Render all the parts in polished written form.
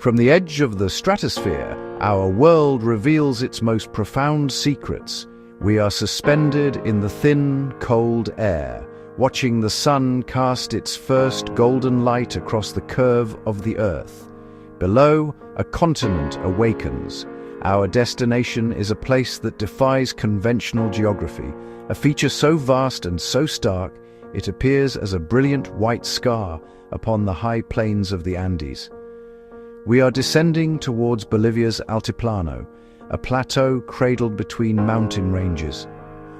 From the edge of the stratosphere, our world reveals its most profound secrets. We are suspended in the thin, cold air, watching the sun cast its first golden light across the curve of the Earth. Below, a continent awakens. Our destination is a place that defies conventional geography, a feature so vast and so stark, it appears as a brilliant white scar upon the high plains of the Andes. We are descending towards Bolivia's Altiplano, a plateau cradled between mountain ranges,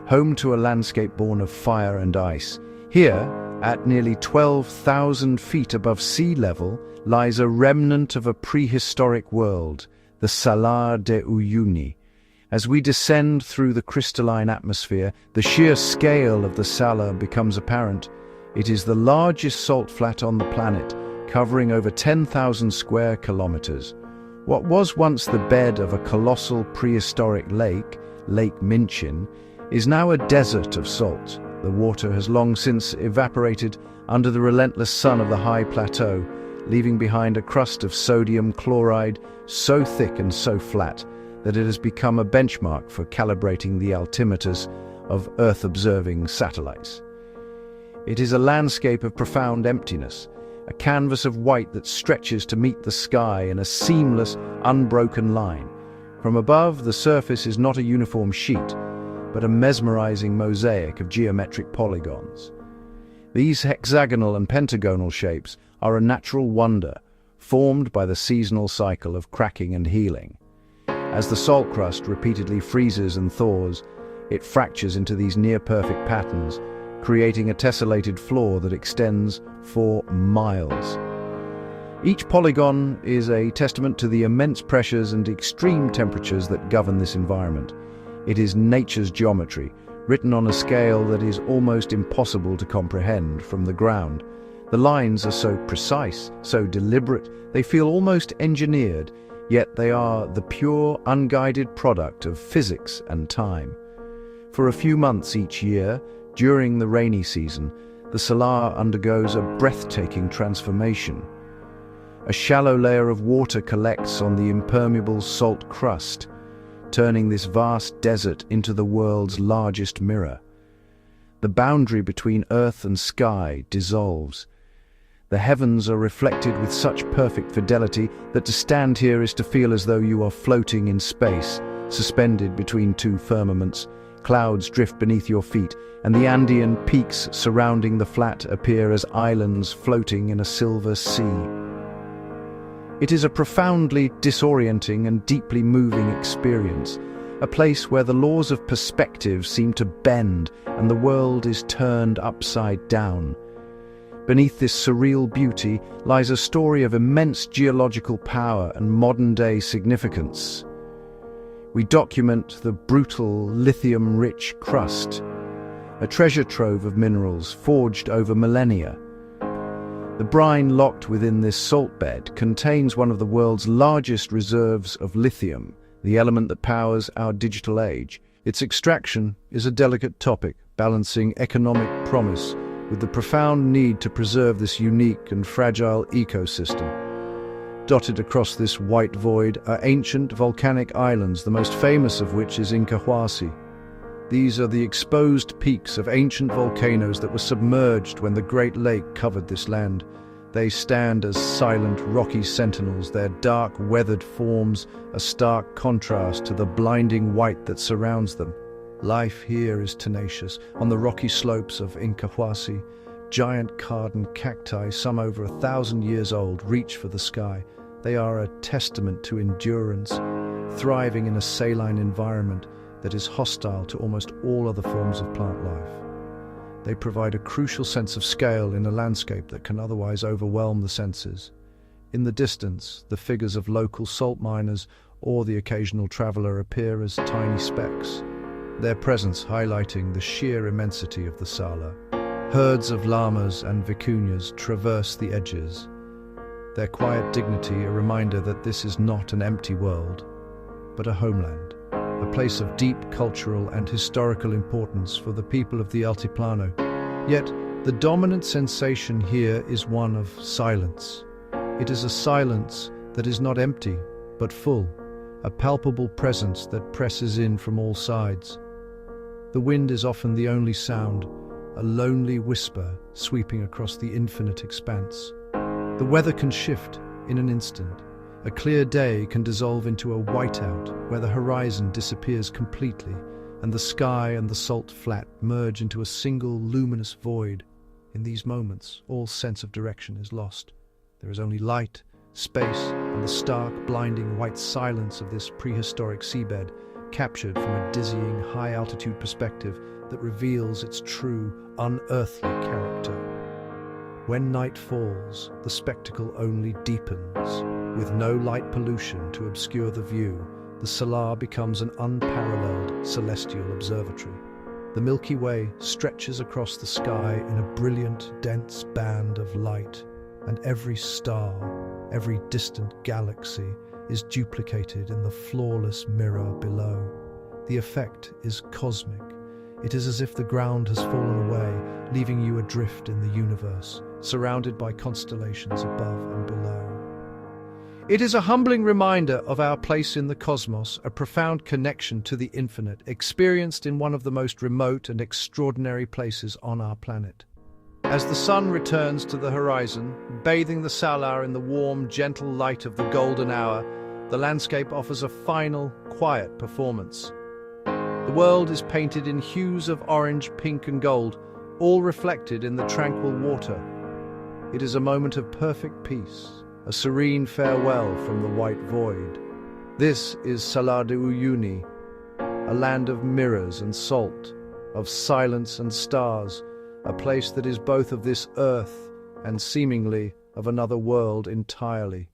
home to a landscape born of fire and ice. Here, at nearly 12,000 feet above sea level, lies a remnant of a prehistoric world, the Salar de Uyuni. As we descend through the crystalline atmosphere, the sheer scale of the salar becomes apparent. It is the largest salt flat on the planet, covering over 10,000 square kilometers. What was once the bed of a colossal prehistoric lake, Lake Minchin, is now a desert of salt. The water has long since evaporated under the relentless sun of the high plateau, leaving behind a crust of sodium chloride so thick and so flat that it has become a benchmark for calibrating the altimeters of Earth-observing satellites. It is a landscape of profound emptiness, a canvas of white that stretches to meet the sky in a seamless, unbroken line. From above, the surface is not a uniform sheet, but a mesmerizing mosaic of geometric polygons. These hexagonal and pentagonal shapes are a natural wonder, formed by the seasonal cycle of cracking and healing. As the salt crust repeatedly freezes and thaws, it fractures into these near-perfect patterns, creating a tessellated floor that extends for miles. Each polygon is a testament to the immense pressures and extreme temperatures that govern this environment. It is nature's geometry, written on a scale that is almost impossible to comprehend from the ground. The lines are so precise, so deliberate, they feel almost engineered, yet they are the pure, unguided product of physics and time. For a few months each year, during the rainy season, the salar undergoes a breathtaking transformation. A shallow layer of water collects on the impermeable salt crust, turning this vast desert into the world's largest mirror. The boundary between earth and sky dissolves. The heavens are reflected with such perfect fidelity that to stand here is to feel as though you are floating in space, suspended between two firmaments. Clouds drift beneath your feet, and the Andean peaks surrounding the flat appear as islands floating in a silver sea. It is a profoundly disorienting and deeply moving experience, a place where the laws of perspective seem to bend and the world is turned upside down. Beneath this surreal beauty lies a story of immense geological power and modern-day significance. We document the brutal, lithium-rich crust, a treasure trove of minerals forged over millennia. The brine locked within this salt bed contains one of the world's largest reserves of lithium, the element that powers our digital age. Its extraction is a delicate topic, balancing economic promise with the profound need to preserve this unique and fragile ecosystem. Dotted across this white void are ancient volcanic islands, the most famous of which is Incahuasi. These are the exposed peaks of ancient volcanoes that were submerged when the Great Lake covered this land. They stand as silent, rocky sentinels, their dark, weathered forms a stark contrast to the blinding white that surrounds them. Life here is tenacious. On the rocky slopes of Incahuasi, giant cardan cacti, some over 1,000 years old, reach for the sky. They are a testament to endurance, thriving in a saline environment that is hostile to almost all other forms of plant life. They provide a crucial sense of scale in a landscape that can otherwise overwhelm the senses. In the distance, the figures of local salt miners or the occasional traveler appear as tiny specks, their presence highlighting the sheer immensity of the salar. Herds of llamas and vicuñas traverse the edges, their quiet dignity a reminder that this is not an empty world, but a homeland, a place of deep cultural and historical importance for the people of the Altiplano. Yet, the dominant sensation here is one of silence. It is a silence that is not empty, but full, a palpable presence that presses in from all sides. The wind is often the only sound, a lonely whisper sweeping across the infinite expanse. The weather can shift in an instant. A clear day can dissolve into a whiteout where the horizon disappears completely and the sky and the salt flat merge into a single luminous void. In these moments, all sense of direction is lost. There is only light, space, and the stark, blinding white silence of this prehistoric seabed, captured from a dizzying, high-altitude perspective that reveals its true, unearthly character. When night falls, the spectacle only deepens. With no light pollution to obscure the view, the Salar becomes an unparalleled celestial observatory. The Milky Way stretches across the sky in a brilliant, dense band of light, and every star, every distant galaxy is duplicated in the flawless mirror below. The effect is cosmic. It is as if the ground has fallen away, leaving you adrift in the universe, surrounded by constellations above and below. It is a humbling reminder of our place in the cosmos, a profound connection to the infinite, experienced in one of the most remote and extraordinary places on our planet. As the sun returns to the horizon, bathing the Salar in the warm, gentle light of the golden hour, the landscape offers a final, quiet performance. The world is painted in hues of orange, pink, and gold, all reflected in the tranquil water. It is a moment of perfect peace, a serene farewell from the white void. This is Salar de Uyuni, a land of mirrors and salt, of silence and stars, a place that is both of this earth and seemingly of another world entirely.